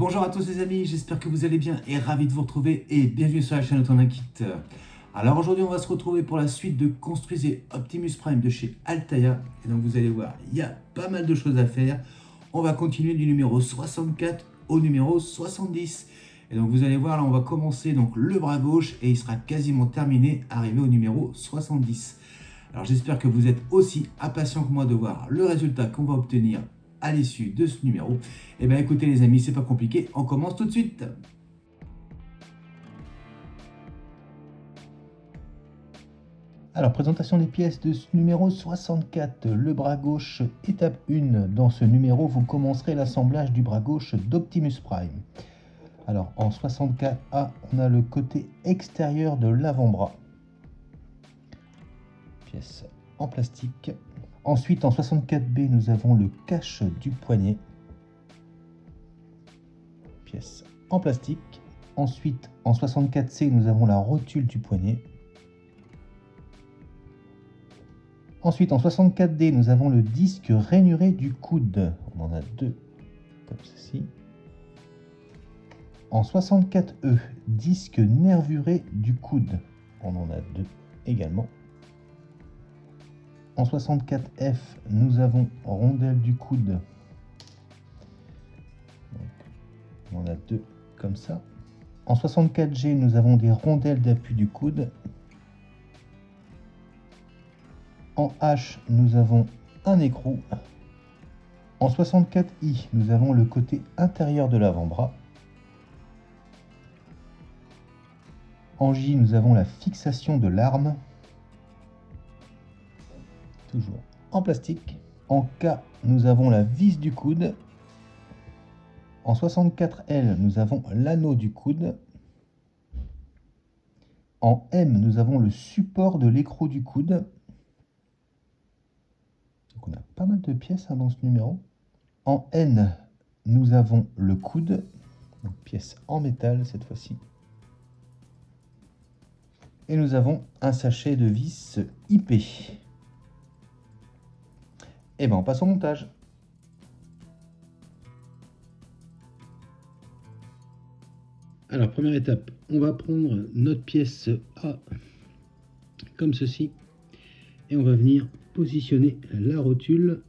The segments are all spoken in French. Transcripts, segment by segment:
Bonjour à tous les amis, j'espère que vous allez bien et ravi de vous retrouver et bienvenue sur la chaîne Autonakit. Alors aujourd'hui on va se retrouver pour la suite de Construisez Optimus Prime de chez Altaïa. Et donc vous allez voir, il y a pas mal de choses à faire. On va continuer du numéro 64 au numéro 70. Et donc vous allez voir, là on va commencer donc le bras gauche et il sera quasiment terminé, arrivé au numéro 70. Alors j'espère que vous êtes aussi impatients que moi de voir le résultat qu'on va obtenir à l'issue de ce numéro. Et bien écoutez les amis, c'est pas compliqué, on commence tout de suite. Alors, présentation des pièces de ce numéro 64, le bras gauche, étape 1. Dans ce numéro, vous commencerez l'assemblage du bras gauche d'Optimus Prime. Alors, en 64A, on a le côté extérieur de l'avant-bras. Pièce en plastique. Ensuite, en 64B, nous avons le cache du poignet. Pièce en plastique. Ensuite, en 64C, nous avons la rotule du poignet. Ensuite, en 64D, nous avons le disque rainuré du coude. On en a deux, comme ceci. En 64E, disque nervuré du coude. On en a deux également. En 64F, nous avons rondelle du coude. Donc, on en a deux comme ça. En 64G, nous avons des rondelles d'appui du coude. En H, nous avons un écrou. En 64I, nous avons le côté intérieur de l'avant-bras. En J, nous avons la fixation de l'arme. Toujours en plastique. En K, nous avons la vis du coude. En 64L, nous avons l'anneau du coude. En M, nous avons le support de l'écrou du coude. Donc on a pas mal de pièces dans ce numéro. En N, nous avons le coude. Donc pièce en métal cette fois-ci. Et nous avons un sachet de vis IP. Et bien on passe au montage. Alors première étape, on va prendre notre pièce A comme ceci. Et on va venir positionner la rotule.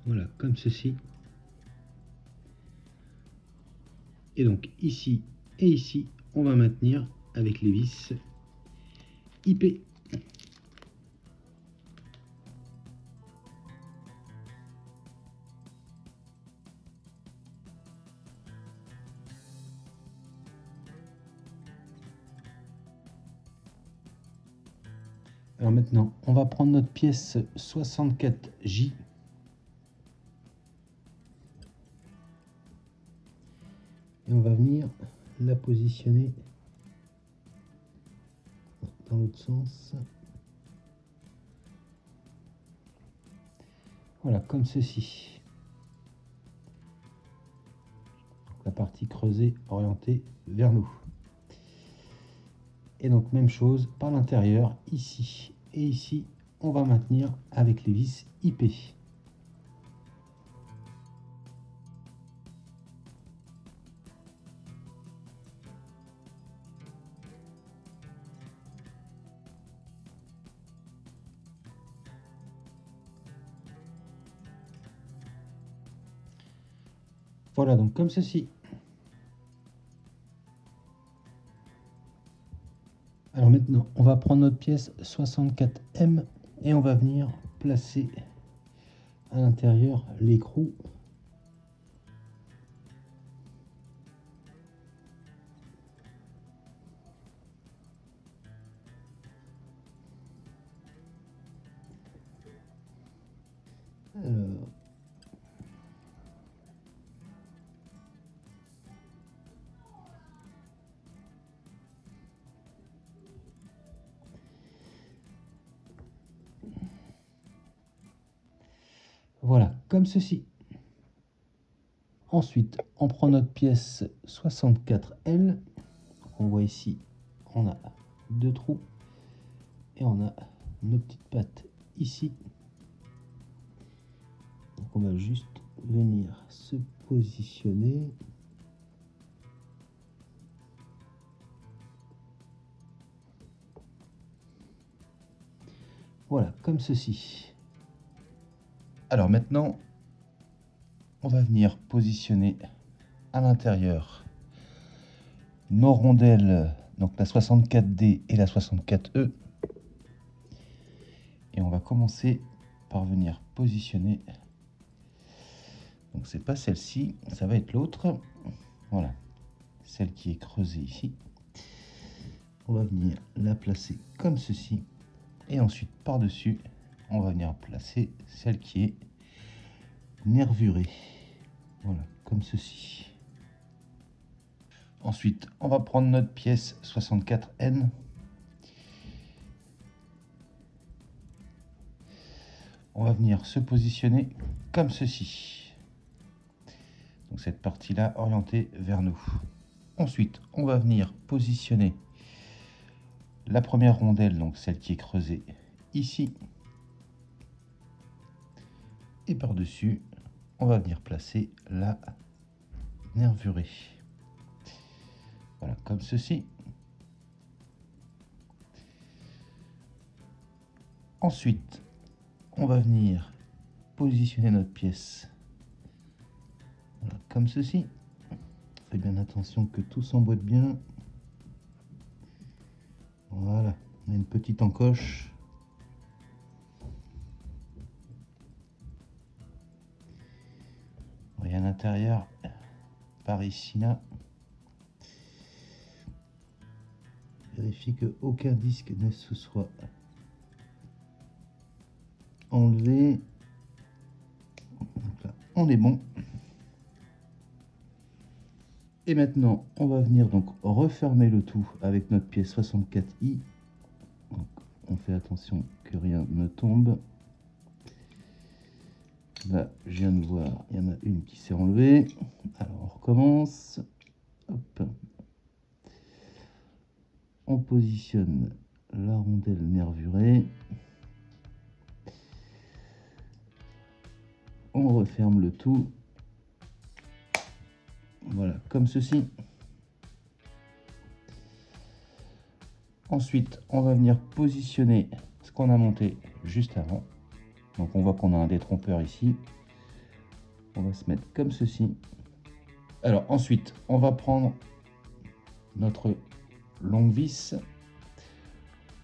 Voilà, comme ceci. Et donc ici et ici, on va maintenir avec les vis IP. Alors maintenant, on va prendre notre pièce 64J. Et on va venir la positionner dans l'autre sens. Voilà, comme ceci. La partie creusée orientée vers nous. Et donc même chose par l'intérieur, ici et ici, on va maintenir avec les vis IP. Voilà, donc comme ceci. Alors maintenant, on va prendre notre pièce 64M et on va venir placer à l'intérieur l'écrou. Alors, voilà, comme ceci. Ensuite, on prend notre pièce 64L. On voit ici, on a deux trous. Et on a nos petites pattes ici. Donc on va juste venir se positionner. Voilà, comme ceci. Alors maintenant, on va venir positionner à l'intérieur nos rondelles, donc la 64D et la 64E. Et on va commencer par venir positionner. Donc c'est pas celle-ci, ça va être l'autre. Voilà, celle qui est creusée ici. On va venir la placer comme ceci. Et ensuite, par-dessus, on va venir placer celle qui est nervurée. Voilà, comme ceci. Ensuite, on va prendre notre pièce 64N. On va venir se positionner comme ceci. Donc cette partie-là orientée vers nous. Ensuite, on va venir positionner la première rondelle, donc celle qui est creusée ici. Et par-dessus, on va venir placer la nervurée. Voilà, comme ceci. Ensuite, on va venir positionner notre pièce. Voilà, comme ceci. Faites bien attention que tout s'emboîte bien. Voilà, on a une petite encoche. Et à l'intérieur, par ici là, vérifiez que aucun disque ne se soit enlevé. Donc là, on est bon. Et maintenant, on va venir donc refermer le tout avec notre pièce 64i. Donc, on fait attention que rien ne tombe. Là, je viens de voir, il y en a une qui s'est enlevée. Alors, on recommence. Hop. On positionne la rondelle nervurée. On referme le tout. Voilà, comme ceci. Ensuite, on va venir positionner ce qu'on a monté juste avant. Donc on voit qu'on a un détrompeur ici. On va se mettre comme ceci. Alors ensuite, on va prendre notre longue vis.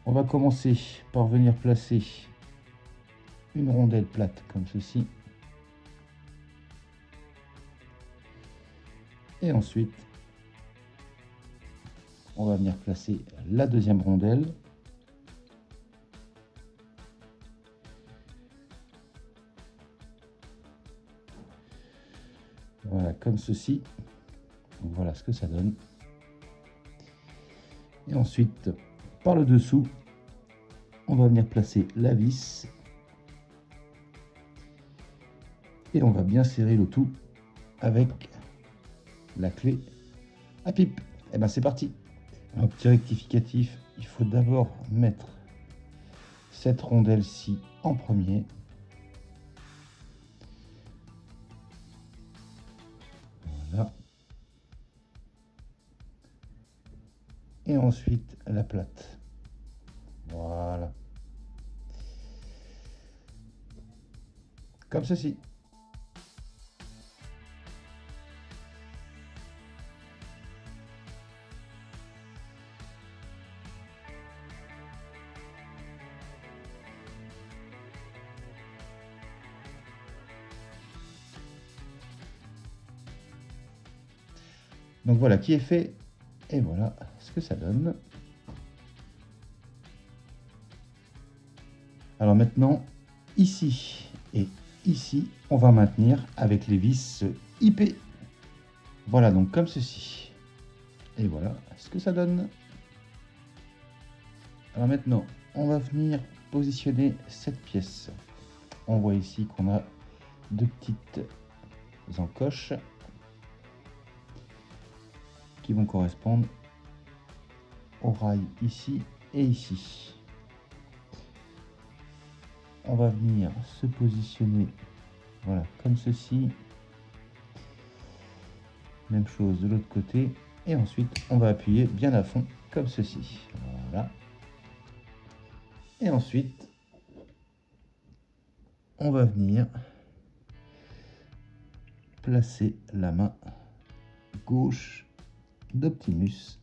On va commencer par venir placer une rondelle plate comme ceci. Et ensuite, on va venir placer la deuxième rondelle. Voilà, comme ceci. Donc, voilà ce que ça donne. Et ensuite, par le dessous, on va venir placer la vis. Et on va bien serrer le tout avec la clé à pipe. Et bien c'est parti. Un petit rectificatif, il faut d'abord mettre cette rondelle-ci en premier. Voilà. Et ensuite la plate. Voilà. Comme ceci. Donc voilà qui est fait. Et voilà ce que ça donne. Alors maintenant, ici et ici, on va maintenir avec les vis IP. Voilà, donc comme ceci. Et voilà ce que ça donne. Alors maintenant, on va venir positionner cette pièce. On voit ici qu'on a deux petites encoches qui vont correspondre au rail ici et ici. On va venir se positionner, voilà, comme ceci. Même chose de l'autre côté. Et ensuite, on va appuyer bien à fond, comme ceci. Voilà. Et ensuite, on va venir placer la main gauche d'Optimus.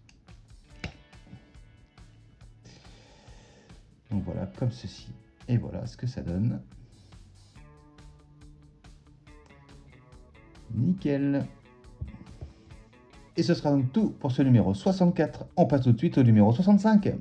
Donc voilà, comme ceci. Et voilà ce que ça donne. Nickel. Et ce sera donc tout pour ce numéro 64. On passe tout de suite au numéro 65.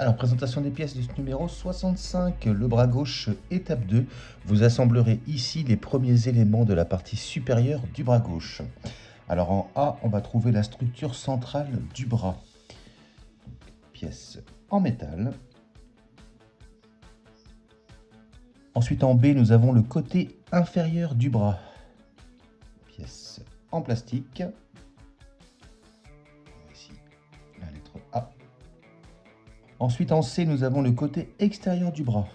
Alors, présentation des pièces de ce numéro 65, le bras gauche, étape 2. Vous assemblerez ici les premiers éléments de la partie supérieure du bras gauche. Alors en A, on va trouver la structure centrale du bras. Pièce en métal. Ensuite en B, nous avons le côté inférieur du bras. Pièce en plastique. Ici, la lettre A. Ensuite en C, nous avons le côté extérieur du bras.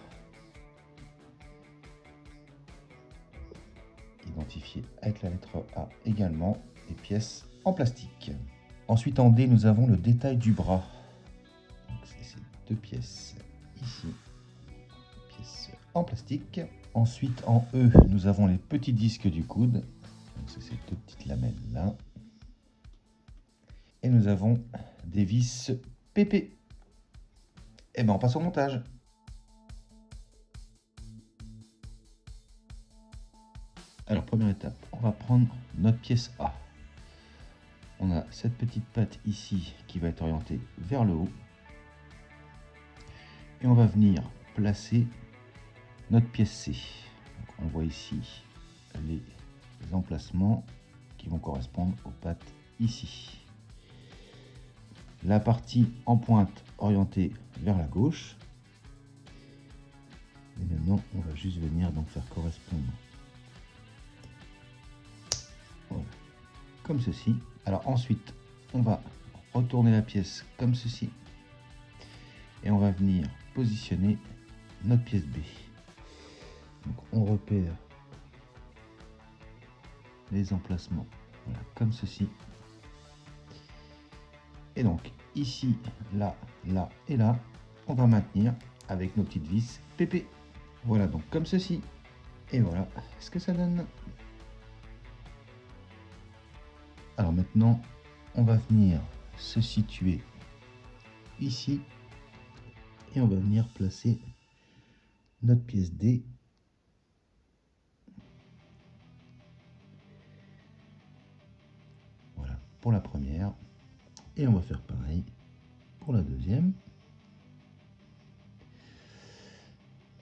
Identifié avec la lettre A également, et pièces en plastique. Ensuite en D, nous avons le détail du bras. C'est ces deux pièces ici, pièces en plastique. Ensuite en E, nous avons les petits disques du coude. C'est ces deux petites lamelles là. Et nous avons des vis PP. Et bien on passe au montage. Alors première étape, on va prendre notre pièce A. On a cette petite patte ici qui va être orientée vers le haut. Et on va venir placer notre pièce C. Donc on voit ici les emplacements qui vont correspondre aux pattes ici. La partie en pointe orientée vers la gauche. Et maintenant, on va juste venir donc faire correspondre. Voilà, comme ceci. Alors ensuite, on va retourner la pièce comme ceci. Et on va venir positionner notre pièce B. Donc on repère les emplacements, voilà, comme ceci. Et donc ici, là, là et là, on va maintenir avec nos petites vis PP. Voilà, donc comme ceci. Et voilà ce que ça donne. Alors maintenant, on va venir se situer ici et on va venir placer notre pièce D. Voilà, pour la première. Et on va faire pareil pour la deuxième.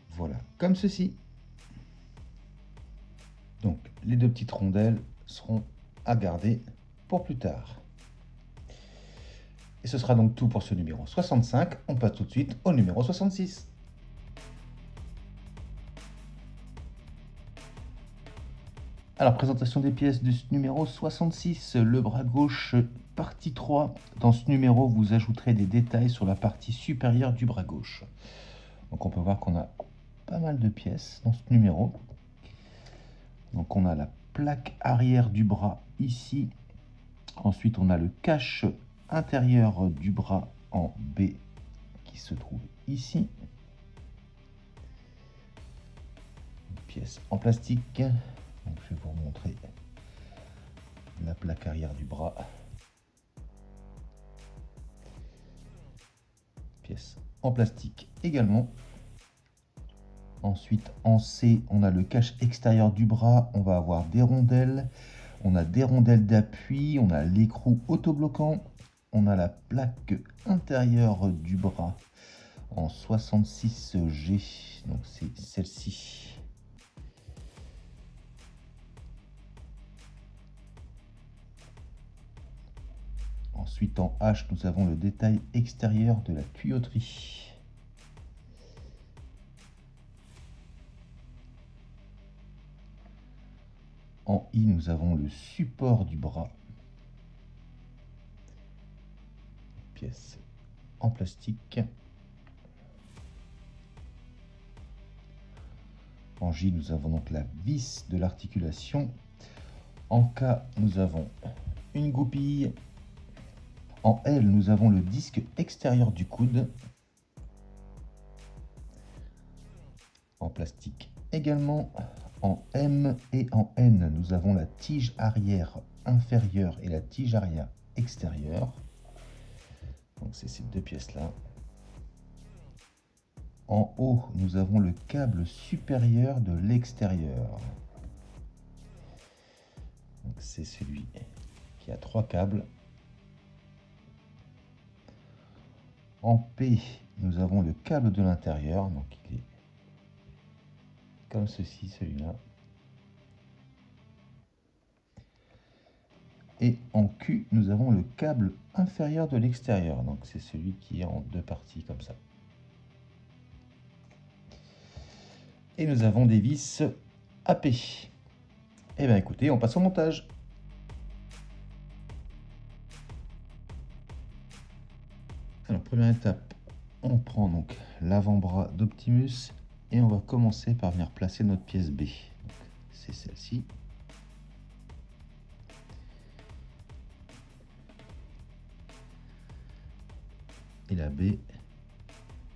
Voilà, comme ceci. Donc, les deux petites rondelles seront à garder pour plus tard. Et ce sera donc tout pour ce numéro 65. On passe tout de suite au numéro 66. Alors, présentation des pièces de ce numéro 66, le bras gauche, partie 3. Dans ce numéro, vous ajouterez des détails sur la partie supérieure du bras gauche. Donc, on peut voir qu'on a pas mal de pièces dans ce numéro. Donc, on a la plaque arrière du bras ici. Ensuite, on a le cache intérieur du bras en B qui se trouve ici. Une pièce en plastique. Donc, je vais vous montrer la plaque arrière du bras. Pièce en plastique également. Ensuite, en C, on a le cache extérieur du bras. On va avoir des rondelles. On a des rondelles d'appui. On a l'écrou autobloquant. On a la plaque intérieure du bras en 66G. Donc, c'est celle-ci. Ensuite, en H, nous avons le détail extérieur de la tuyauterie. En I, nous avons le support du bras. Pièce en plastique. En J, nous avons donc la vis de l'articulation. En K, nous avons une goupille. En L, nous avons le disque extérieur du coude. En plastique également. En M et en N, nous avons la tige arrière inférieure et la tige arrière extérieure. Donc c'est ces deux pièces-là. En haut, nous avons le câble supérieur de l'extérieur. C'est celui qui a 3 câbles. En P, nous avons le câble de l'intérieur, donc il est comme ceci, celui-là. Et en Q, nous avons le câble inférieur de l'extérieur, donc c'est celui qui est en 2 parties comme ça. Et nous avons des vis AP. Et bien écoutez, on passe au montage. Alors première étape, on prend donc l'avant-bras d'Optimus et on va commencer par venir placer notre pièce B. C'est celle-ci. Et la B,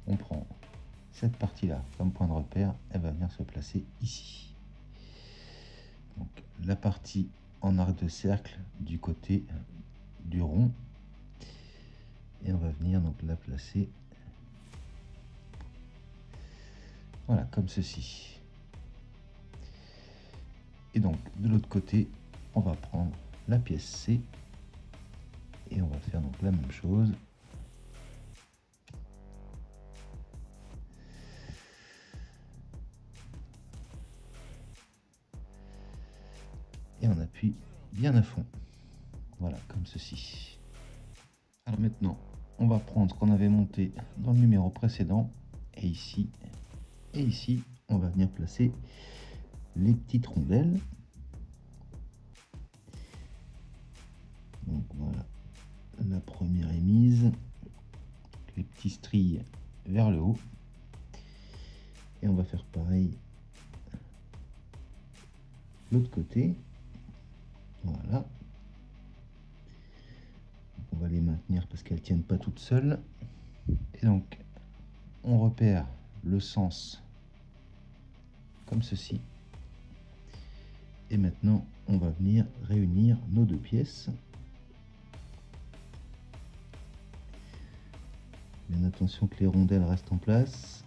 on prend cette partie-là comme point de repère, elle va venir se placer ici. Donc la partie en arc de cercle du côté du rond. Et on va venir donc la placer, voilà, comme ceci. Et donc de l'autre côté, on va prendre la pièce C et on va faire donc la même chose. Et on appuie bien à fond, voilà, comme ceci. Alors maintenant, on va prendre ce qu'on avait monté dans le numéro précédent, et ici, on va venir placer les petites rondelles. Donc voilà, la première est mise, les petits stries vers le haut, et on va faire pareil de l'autre côté. Voilà. On va les maintenir parce qu'elles ne tiennent pas toutes seules. Et donc, on repère le sens comme ceci. Et maintenant, on va venir réunir nos deux pièces. Bien attention que les rondelles restent en place.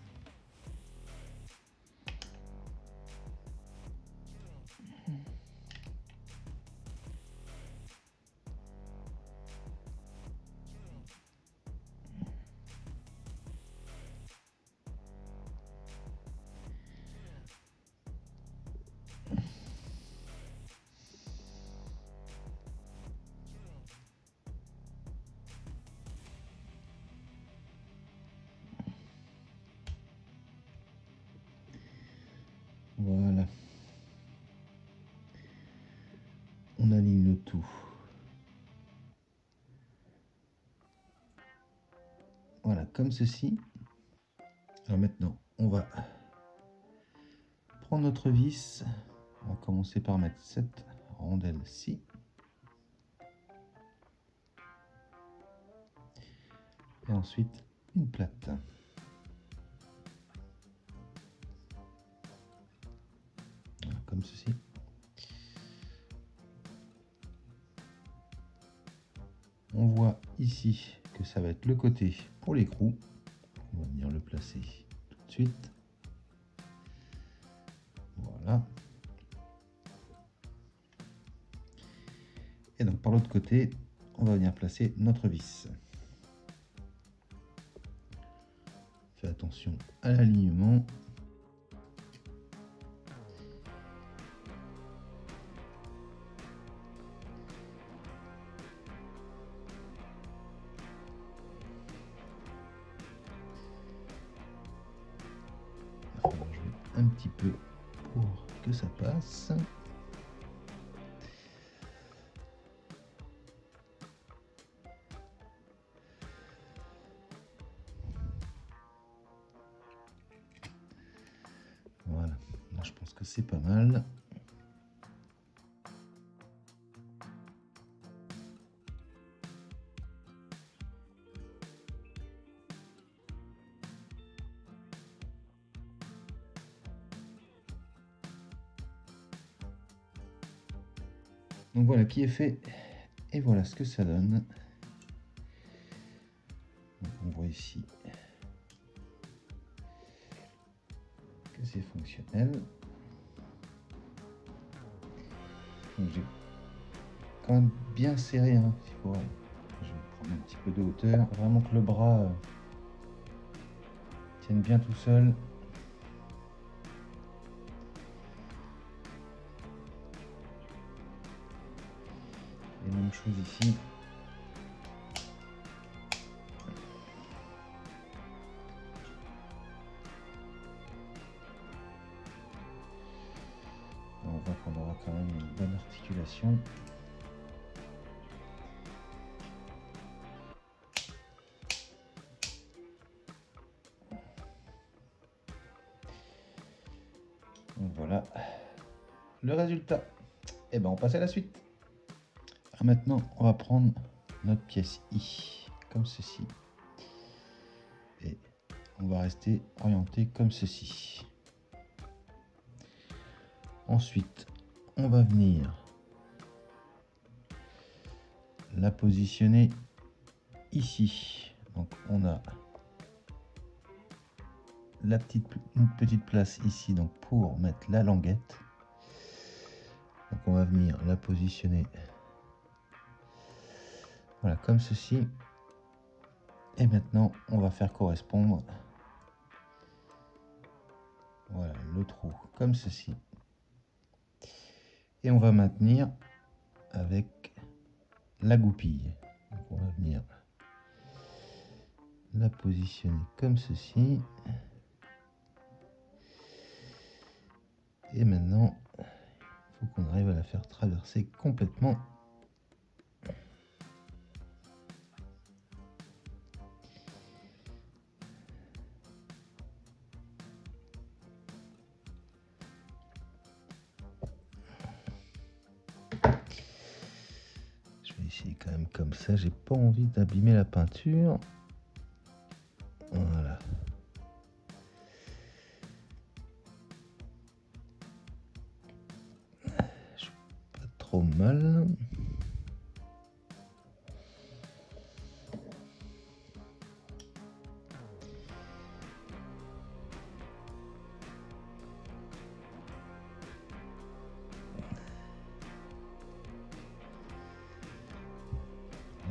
Voilà. On aligne le tout. Voilà, comme ceci. Alors maintenant, on va prendre notre vis. On va commencer par mettre cette rondelle-ci. Et ensuite, une plate. Voilà, comme ceci. On voit ici que ça va être le côté pour l'écrou. On va venir le placer tout de suite. Voilà. Et donc par l'autre côté, on va venir placer notre vis. Fais attention à l'alignement. Il va falloir jouer un petit peu pour que ça passe. Voilà, je pense que c'est pas mal. Donc voilà qui est fait et voilà ce que ça donne. Donc on voit ici que c'est fonctionnel. Donc j'ai quand même bien serré, hein. Je vais prendre un petit peu de hauteur, vraiment que le bras tienne bien tout seul. Et même chose ici. On voit qu'on aura quand même une bonne articulation. Donc voilà le résultat. Et ben on passe à la suite. Alors maintenant on va prendre notre pièce I comme ceci. Et on va rester orienté comme ceci. Ensuite, on va venir la positionner ici. Donc on a une petite place ici donc pour mettre la languette. Donc on va venir la positionner voilà comme ceci. Et maintenant on va faire correspondre voilà le trou comme ceci. Et on va maintenir avec la goupille. Donc on va venir la positionner comme ceci. Et maintenant, il faut qu'on arrive à la faire traverser complètement. Je vais essayer quand même comme ça, j'ai pas envie d'abîmer la peinture. Voilà. Je suis pas trop mal.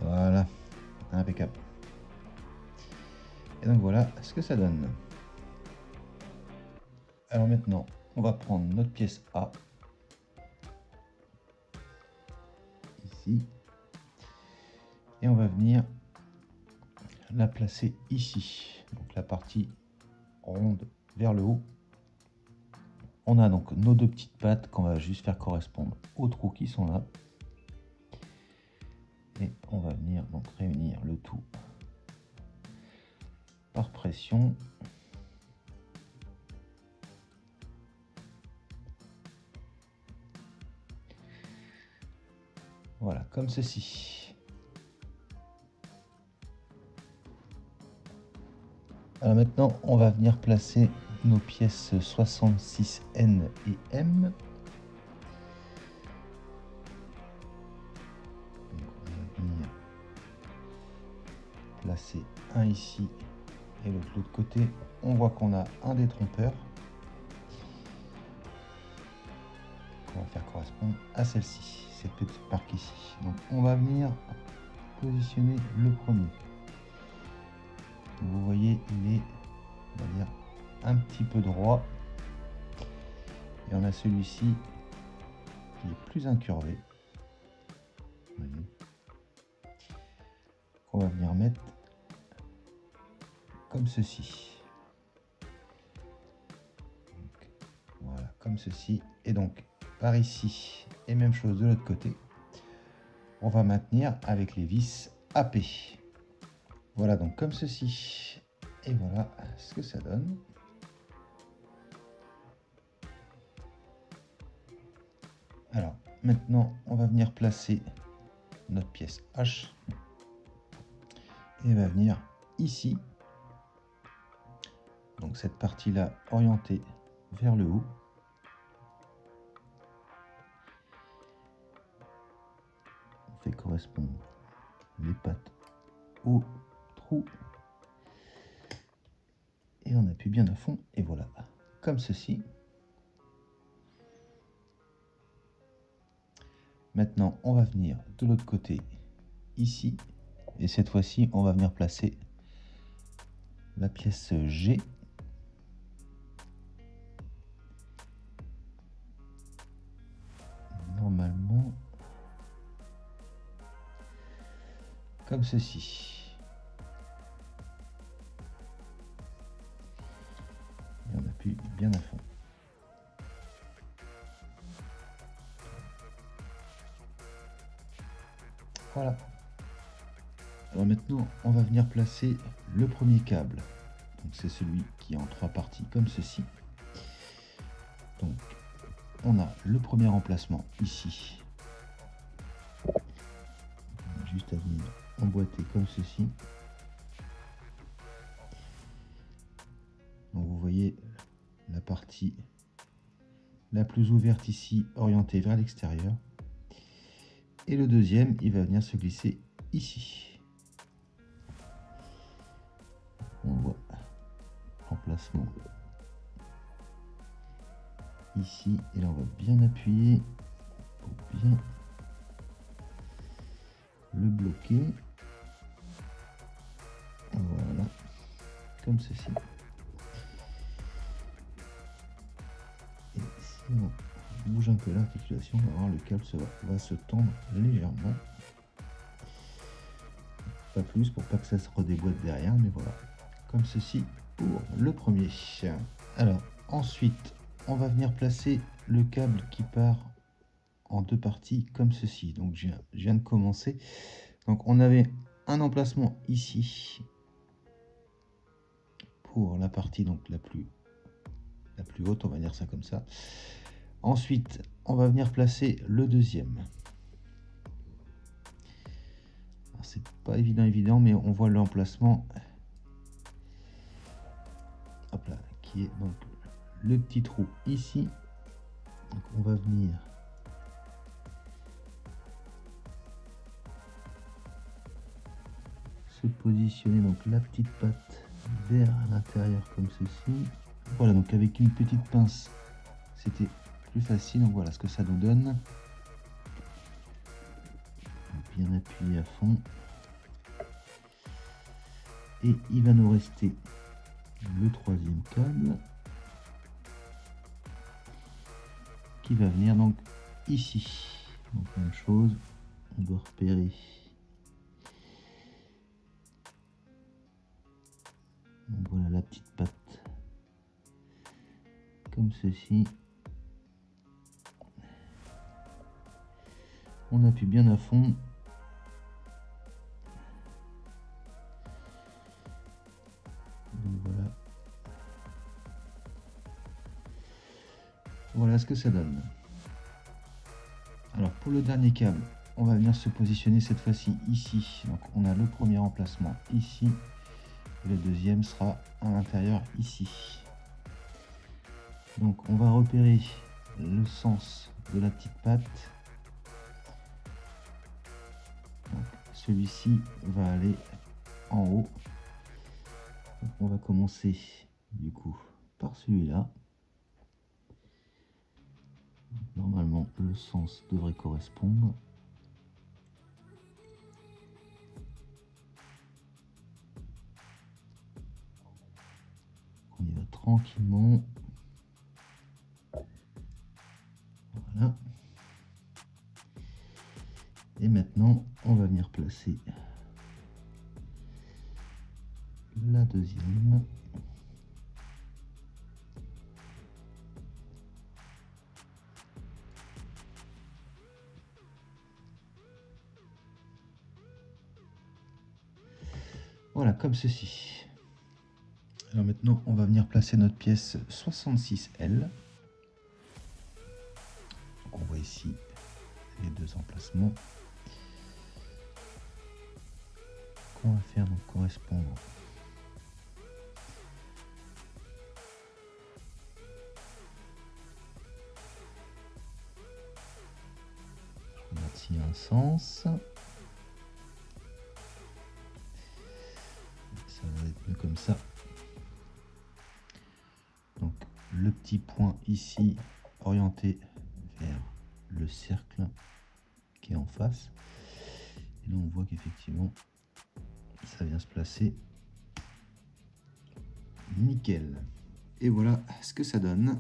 Voilà, impeccable. Et donc voilà ce que ça donne. Alors maintenant, on va prendre notre pièce A, ici, et on va venir la placer ici. Donc la partie ronde vers le haut. On a donc nos deux petites pattes qu'on va juste faire correspondre aux trous qui sont là. Et on va venir donc réunir le tout par pression. Voilà, comme ceci. Alors maintenant, on va venir placer nos pièces 66N et M. Donc on va venir placer un ici et l'autre de l'autre côté. On voit qu'on a un détrompeur. On va faire correspondre à celle-ci, cette petite marque ici. Donc on va venir positionner le premier. Vous voyez, il est, on va dire, un petit peu droit. Et on a celui-ci qui est plus incurvé. On va venir mettre comme ceci. Donc, voilà, comme ceci. Et donc, par ici, et même chose de l'autre côté, on va maintenir avec les vis AP. Voilà, donc comme ceci. Et voilà ce que ça donne. maintenant, on va venir placer notre pièce H et elle va venir ici. Donc cette partie-là orientée vers le haut. On fait correspondre les pattes au trou et on appuie bien à fond et voilà, comme ceci. Maintenant, on va venir de l'autre côté, ici, et cette fois-ci, on va venir placer la pièce G. Normalement, comme ceci. Et on appuie bien à fond. Voilà. Alors maintenant, on va venir placer le premier câble. Donc c'est celui qui est en 3 parties comme ceci. Donc on a le premier emplacement ici. Juste à venir emboîter comme ceci. Donc vous voyez la partie la plus ouverte ici, orientée vers l'extérieur. Et le deuxième, il va venir se glisser ici. On voit l'emplacement ici. Et là, on va bien appuyer pour bien le bloquer. Voilà, comme ceci. Et si on bouge un peu l'articulation, on va voir le câble va se tendre légèrement. Pas plus pour pas que ça se redéboîte derrière, mais voilà, comme ceci pour le premier. Alors ensuite, on va venir placer le câble qui part en 2 parties comme ceci. Donc je viens de commencer. Donc on avait un emplacement ici pour la partie donc la plus haute, on va dire ça comme ça. Ensuite, on va venir placer le deuxième. C'est pas évident, mais on voit l'emplacement. Hop là, qui est donc le petit trou ici. Donc on va venir se positionner donc la petite patte vers l'intérieur comme ceci. Voilà, donc avec une petite pince, c'était plus facile. Donc voilà ce que ça nous donne. Bien appuyer à fond. Et il va nous rester le troisième câble qui va venir donc ici. Donc même chose, on doit repérer. Donc voilà la petite patte comme ceci. On appuie bien à fond. Donc voilà. Voilà ce que ça donne. Alors pour le dernier câble, on va venir se positionner cette fois-ci ici. Donc on a le premier emplacement ici. Et le deuxième sera à l'intérieur ici. Donc on va repérer le sens de la petite patte. Celui-ci va aller en haut. Donc on va commencer du coup par celui-là. Normalement le sens devrait correspondre. On y va tranquillement. Voilà. Et maintenant, on va venir placer la deuxième. Voilà, comme ceci. Alors maintenant, on va venir placer notre pièce 66L. Donc on voit ici les deux emplacements qu'on va faire donc correspondre. Je regarde s'il y a un sens. Ça va être mieux comme ça. Donc le petit point ici orienté vers le cercle qui est en face. Et là on voit qu'effectivement ça vient se placer nickel. Et voilà ce que ça donne.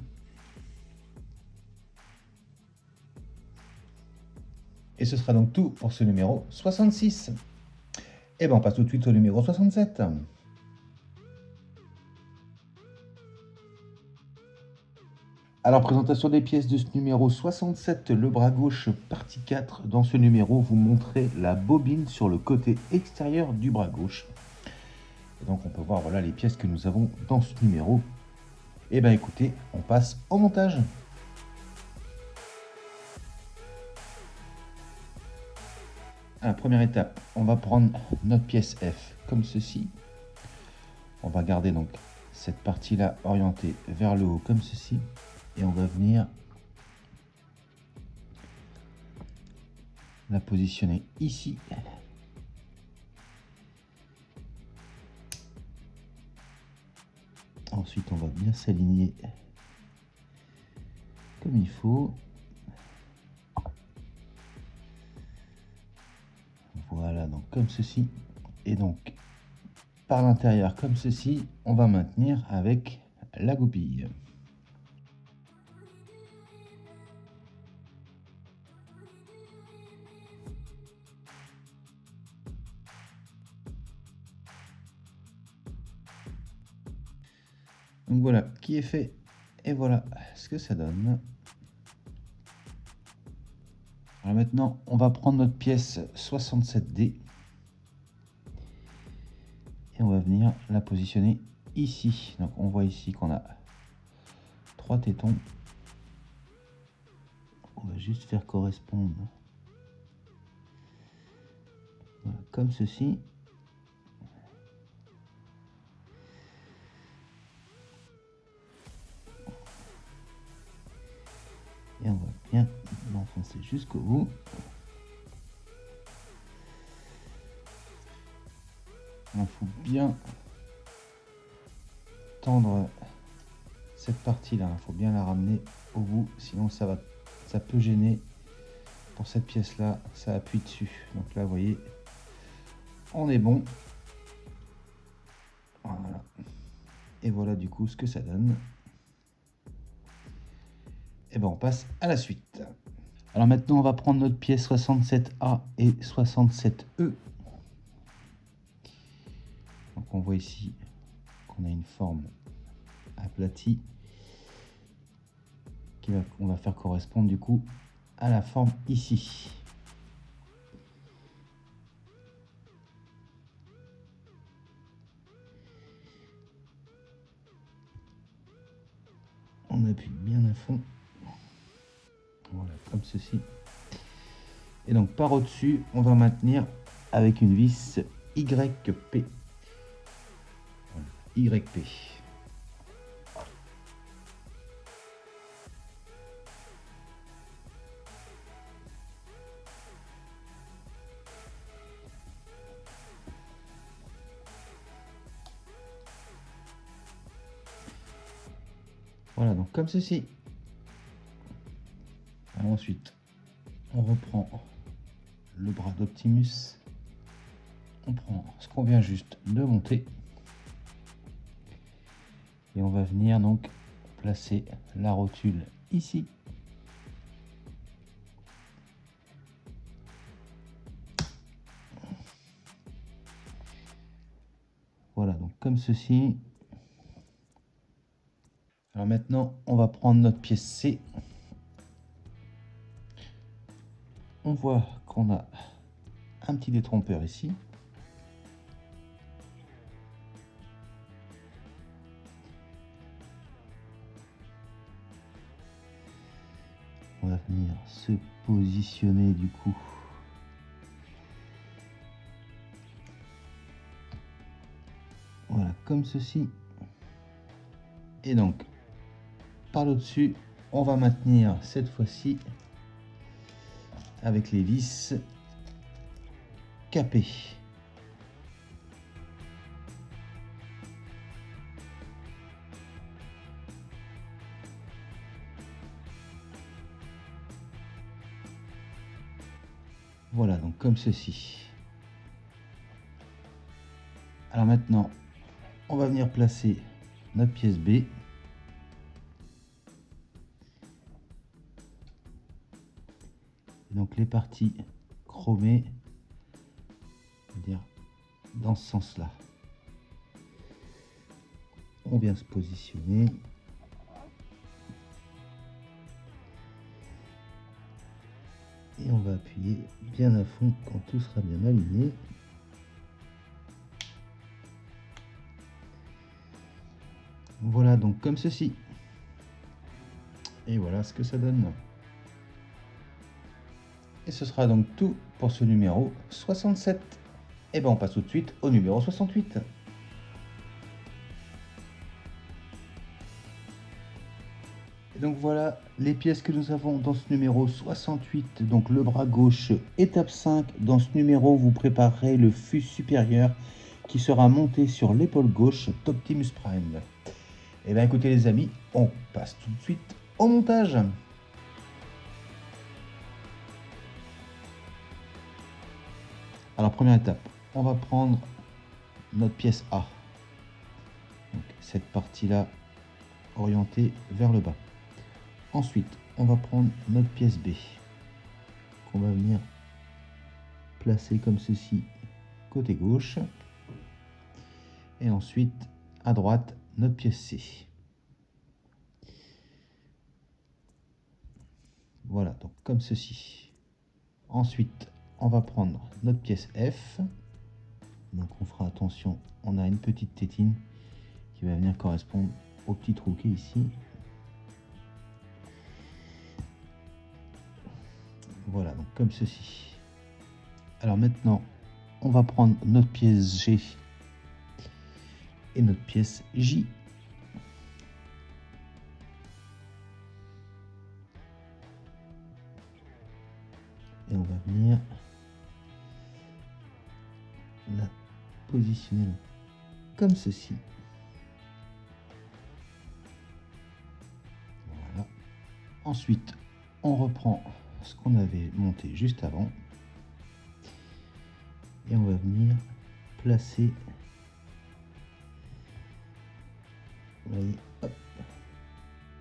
Et ce sera donc tout pour ce numéro 66. Et bien on passe tout de suite au numéro 67. Alors, présentation des pièces de ce numéro 67, le bras gauche partie 4. Dans ce numéro, vous montrez la bobine sur le côté extérieur du bras gauche. Et donc, on peut voir voilà les pièces que nous avons dans ce numéro. Et bien, écoutez, on passe au montage. À la première étape, on va prendre notre pièce F comme ceci. On va garder donc cette partie-là orientée vers le haut comme ceci. Et on va venir la positionner ici. Ensuite, on va bien s'aligner comme il faut. Voilà, donc comme ceci. Et donc, par l'intérieur comme ceci, on va maintenir avec la goupille. Donc voilà qui est fait et voilà ce que ça donne. Alors maintenant, on va prendre notre pièce 67D et on va venir la positionner ici. Donc on voit ici qu'on a 3 tétons. On va juste faire correspondre voilà, comme ceci. Et on va bien l'enfoncer jusqu'au bout. Il faut bien tendre cette partie-là. Il faut bien la ramener au bout, sinon ça peut gêner. Pour cette pièce-là, ça appuie dessus. Donc là, vous voyez, on est bon. Voilà. Et voilà du coup ce que ça donne. Et ben on passe à la suite. Alors maintenant, on va prendre notre pièce 67A et 67E. Donc on voit ici qu'on a une forme aplatie qu'on va faire correspondre du coup à la forme ici. On appuie bien à fond. Voilà, comme ceci. Et donc par au-dessus, on va maintenir avec une vis YP. Voilà, YP. Voilà, donc comme ceci. Alors ensuite, on reprend le bras d'Optimus. On prend ce qu'on vient juste de monter. Et on va venir donc placer la rotule ici. Voilà, donc comme ceci. Alors maintenant, on va prendre notre pièce C. On voit qu'on a un petit détrompeur ici. On va venir se positionner du coup voilà comme ceci, et donc par le dessus on va maintenir cette fois-ci avec les vis capées. Voilà, donc comme ceci. Alors maintenant, on va venir placer notre pièce B. Et donc les parties chromées, c'est-à-dire dans ce sens-là. On vient se positionner. Et on va appuyer bien à fond quand tout sera bien aligné. Voilà donc comme ceci. Et voilà ce que ça donne. Et ce sera donc tout pour ce numéro 67. Et ben on passe tout de suite au numéro 68. Et donc voilà les pièces que nous avons dans ce numéro 68. Donc le bras gauche, étape 5. Dans ce numéro, vous préparerez le fût supérieur qui sera monté sur l'épaule gauche d'Optimus Prime. Et bien écoutez les amis, on passe tout de suite au montage. Alors première étape, on va prendre notre pièce A. Donc, cette partie-là orientée vers le bas. Ensuite, on va prendre notre pièce B qu'on va venir placer comme ceci côté gauche. Et ensuite, à droite, notre pièce C. Voilà, donc comme ceci. Ensuite, on va prendre notre pièce F. Donc on fera attention, on a une petite tétine qui va venir correspondre au petit trou qui est ici. Voilà, donc comme ceci. Alors maintenant, on va prendre notre pièce G et notre pièce J. Et on va venir la positionner comme ceci. Voilà. Ensuite, on reprend ce qu'on avait monté juste avant. Et on va venir placer, vous voyez, hop,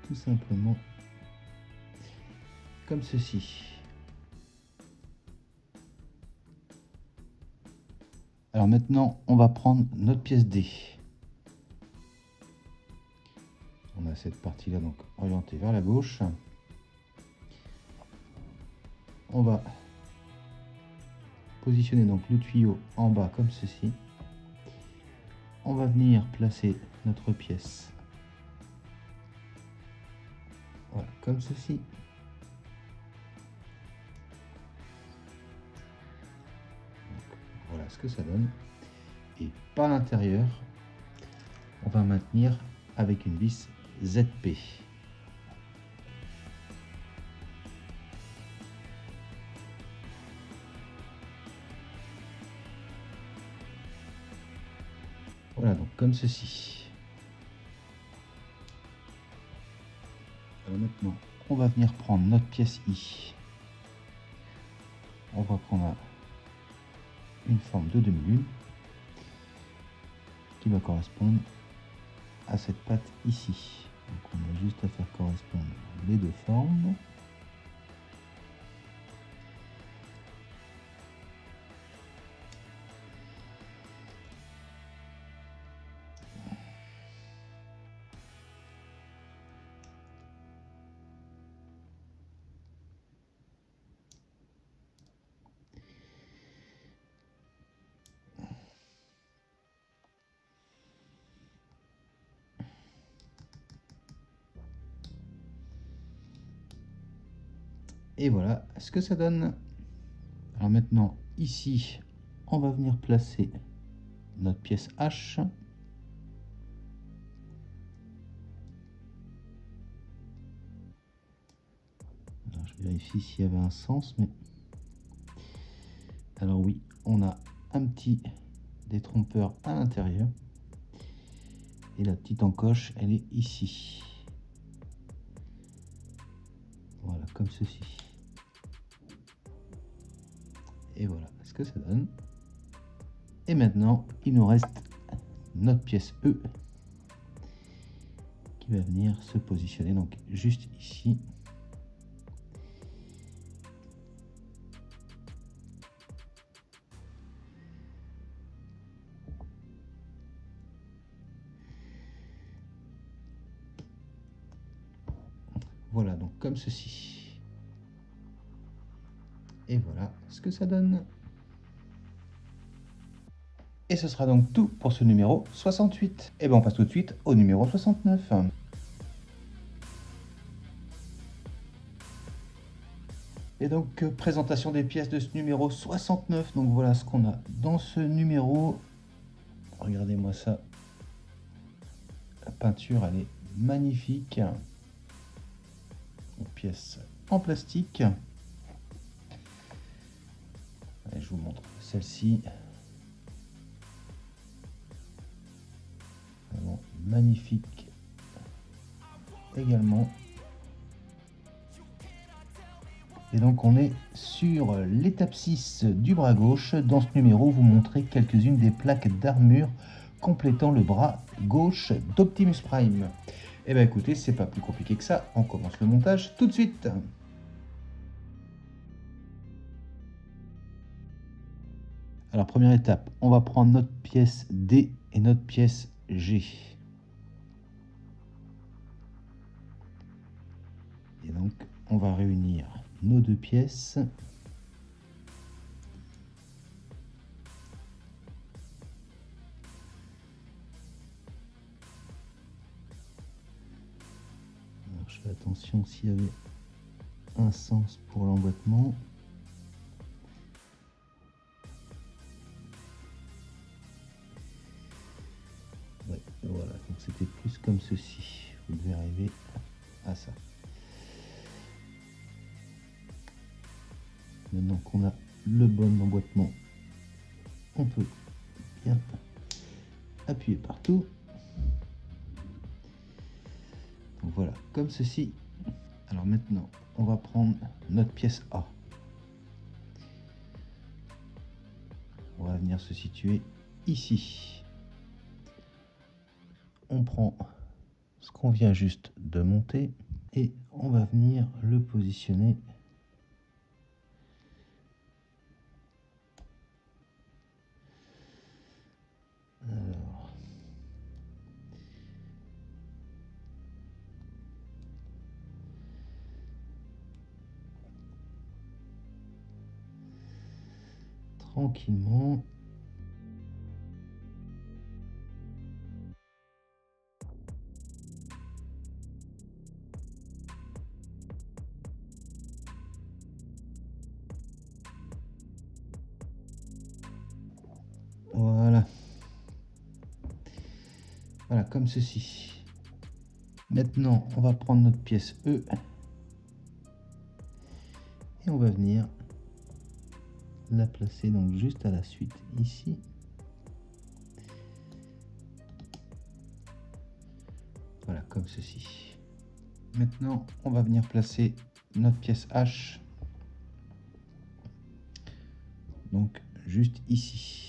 tout simplement comme ceci. Alors maintenant, on va prendre notre pièce D. On a cette partie-là donc orientée vers la gauche. On va positionner donc le tuyau en bas comme ceci. On va venir placer notre pièce, voilà, comme ceci. Donc, voilà ce que ça donne. Et par l'intérieur, on va maintenir avec une vis ZP. Voilà, donc comme ceci. Alors maintenant, on va venir prendre notre pièce I. On va prendre une forme de demi-lune qui va correspondre à cette patte ici. Donc on a juste à faire correspondre les deux formes. Et voilà ce que ça donne. Alors maintenant, ici, on va venir placer notre pièce H. Alors, je vérifie s'il y avait un sens, mais... Alors oui, on a un petit détrompeur à l'intérieur. Et la petite encoche, elle est ici. Voilà, comme ceci. Et voilà ce que ça donne. Et maintenant, il nous reste notre pièce E qui va venir se positionner donc juste ici. Voilà, donc comme ceci. Et voilà ce que ça donne. Et ce sera donc tout pour ce numéro 68. Et bien on passe tout de suite au numéro 69. Et donc présentation des pièces de ce numéro 69. Donc voilà ce qu'on a dans ce numéro. Regardez-moi ça. La peinture, elle est magnifique. Une pièce en plastique. Allez, je vous montre celle-ci. Vraiment magnifique également. Et donc on est sur l'étape 6 du bras gauche. Dans ce numéro, vous montrez quelques-unes des plaques d'armure complétant le bras gauche d'Optimus Prime. Et bien écoutez, c'est pas plus compliqué que ça. On commence le montage tout de suite. Alors première étape, on va prendre notre pièce D et notre pièce G. Et donc on va réunir nos deux pièces. Alors, je fais attention s'il y avait un sens pour l'emboîtement. Ouais, voilà, donc c'était plus comme ceci. Vous devez arriver à ça. Maintenant qu'on a le bon emboîtement, on peut bien appuyer partout. Donc voilà, comme ceci. Alors maintenant, on va prendre notre pièce A. On va venir se situer ici. On prend ce qu'on vient juste de monter et on va venir le positionner alors, tranquillement. Voilà. Voilà, comme ceci. Maintenant, on va prendre notre pièce E et on va venir la placer donc juste à la suite ici. Voilà, comme ceci. Maintenant, on va venir placer notre pièce H donc juste ici.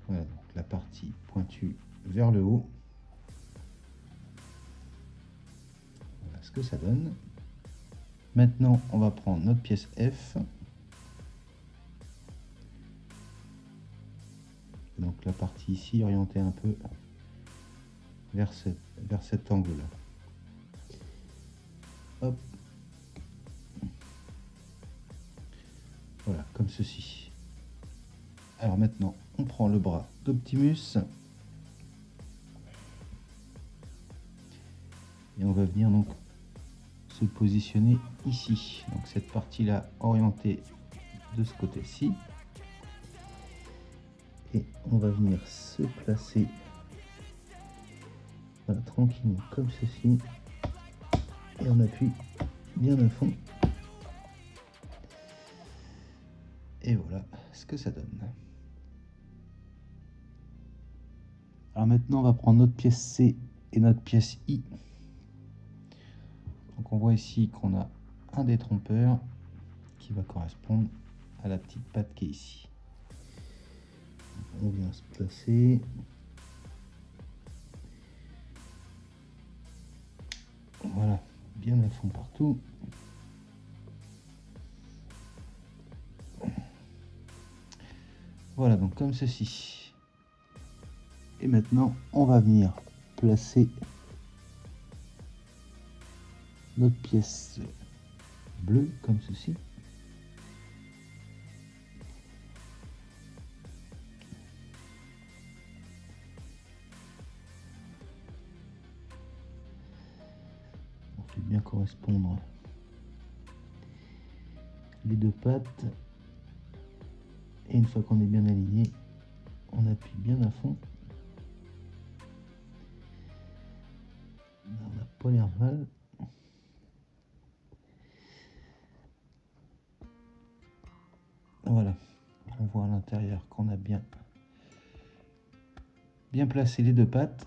Voilà, donc la partie pointue vers le haut. Voilà ce que ça donne. Maintenant, on va prendre notre pièce F. Donc la partie ici orientée un peu vers cet angle-là. Hop. Voilà, comme ceci. Alors maintenant, on prend le bras d'Optimus. Et on va venir donc se positionner ici. Donc cette partie-là orientée de ce côté-ci. Et on va venir se placer voilà, tranquillement comme ceci. Et on appuie bien à fond. Et voilà ce que ça donne. Alors maintenant, on va prendre notre pièce C et notre pièce I. Donc on voit ici qu'on a un détrompeur qui va correspondre à la petite patte qui est ici. Donc on vient se placer. Voilà, bien à fond partout. Voilà, donc comme ceci. Et maintenant, on va venir placer notre pièce bleue comme ceci. On fait bien correspondre les deux pattes. Et une fois qu'on est bien aligné, on appuie bien à fond. On n'a pas l'air mal. Voilà, on voit à l'intérieur qu'on a bien placé les deux pattes.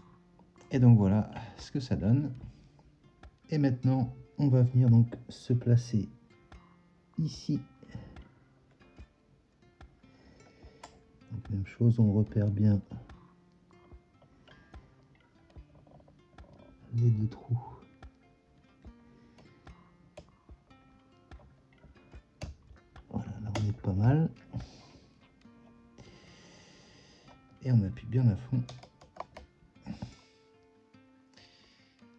Et donc voilà ce que ça donne. Et maintenant, on va venir donc se placer ici. Donc même chose, on repère bien les deux trous. Voilà, là on est pas mal. Et on appuie bien à fond.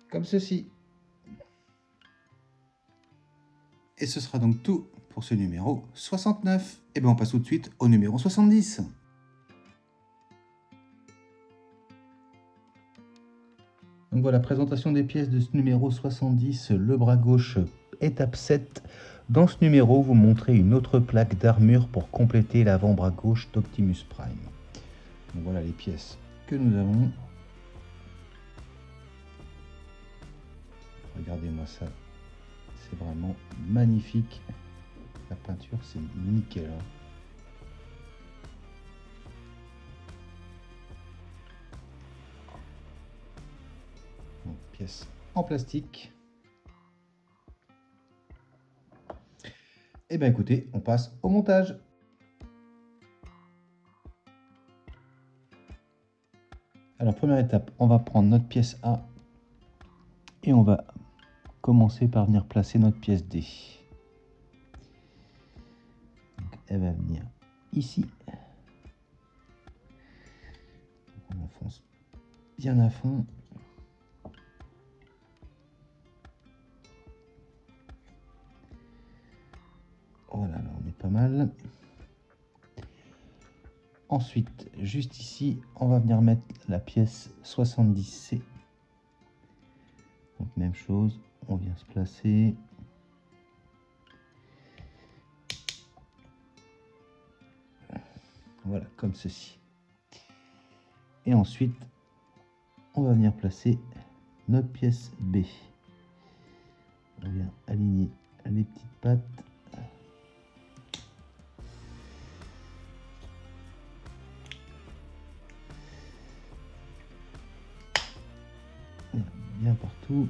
Comme ceci. Et ce sera donc tout pour ce numéro 69. Et bien on passe tout de suite au numéro 70. Donc voilà, présentation des pièces de ce numéro 70, le bras gauche, étape 7. Dans ce numéro, vous montrez une autre plaque d'armure pour compléter l'avant-bras gauche d'Optimus Prime. Donc voilà les pièces que nous avons. Regardez-moi ça, c'est vraiment magnifique. La peinture, c'est nickel. Hein. Donc, pièce en plastique. Et bien écoutez, on passe au montage. Alors première étape, on va prendre notre pièce A et on va commencer par venir placer notre pièce D. Donc, elle va venir ici. On enfonce bien à fond. Voilà, là on est pas mal. Ensuite, juste ici, on va venir mettre la pièce 70C. Donc même chose, on vient se placer. Voilà, comme ceci. Et ensuite, on va venir placer notre pièce B. On vient aligner les petites pattes. Bien partout.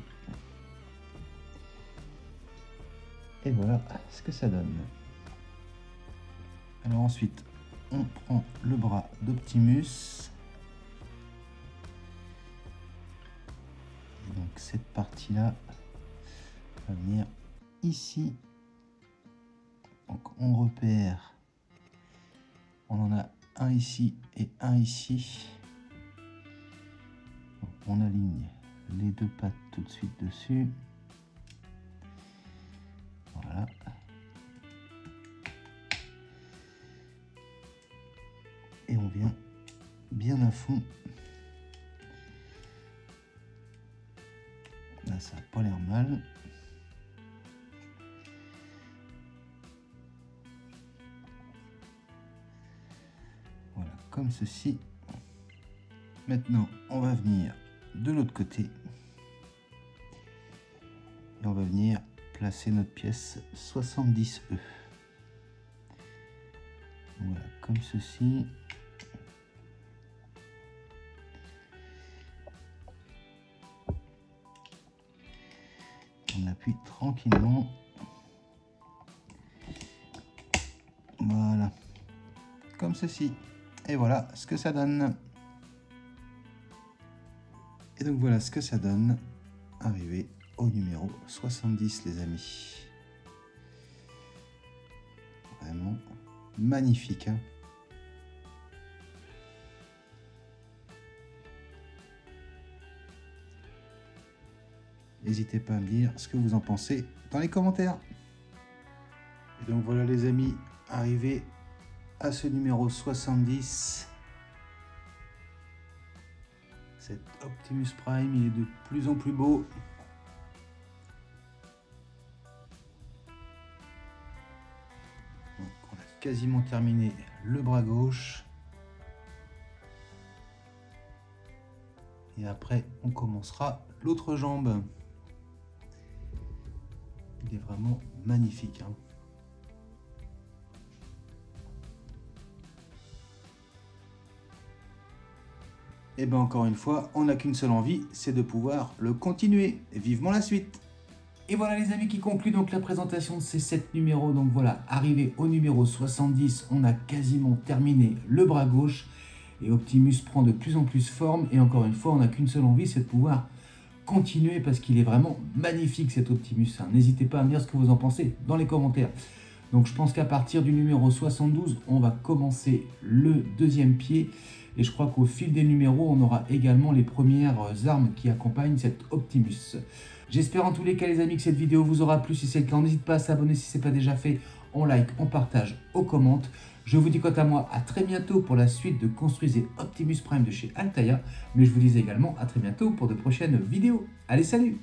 Et voilà ce que ça donne. Alors ensuite, on prend le bras d'Optimus. Et donc cette partie-là va venir ici. Donc on repère. On en a un ici et un ici. Donc on aligne les deux pattes tout de suite dessus. Voilà. Et on vient bien à fond. Là, ça n'a pas l'air mal. Voilà, comme ceci. Maintenant, on va venir de l'autre côté. Et on va venir placer notre pièce 70E. Voilà, comme ceci. On appuie tranquillement. Voilà, comme ceci. Et voilà ce que ça donne. Et donc voilà ce que ça donne, arrivé au numéro 70 les amis. Vraiment magnifique, hein. N'hésitez pas à me dire ce que vous en pensez dans les commentaires. Et donc voilà les amis, arrivé à ce numéro 70. Cet Optimus Prime, il est de plus en plus beau. Donc on a quasiment terminé le bras gauche. Et après, on commencera l'autre jambe. Il est vraiment magnifique, hein. Et bien encore une fois, on n'a qu'une seule envie, c'est de pouvoir le continuer. Vivement la suite. Et voilà les amis qui conclut donc la présentation de ces 7 numéros. Donc voilà, arrivé au numéro 70, on a quasiment terminé le bras gauche. Et Optimus prend de plus en plus forme. Et encore une fois, on n'a qu'une seule envie, c'est de pouvoir continuer parce qu'il est vraiment magnifique cet Optimus. N'hésitez pas à me dire ce que vous en pensez dans les commentaires. Donc je pense qu'à partir du numéro 72, on va commencer le deuxième pied. Et je crois qu'au fil des numéros, on aura également les premières armes qui accompagnent cet Optimus. J'espère en tous les cas les amis que cette vidéo vous aura plu. Si c'est le cas, n'hésitez pas à s'abonner si ce n'est pas déjà fait. On like, on partage, on commente. Je vous dis quant à moi à très bientôt pour la suite de Construisez Optimus Prime de chez Altaïa. Mais je vous dis également à très bientôt pour de prochaines vidéos. Allez, salut!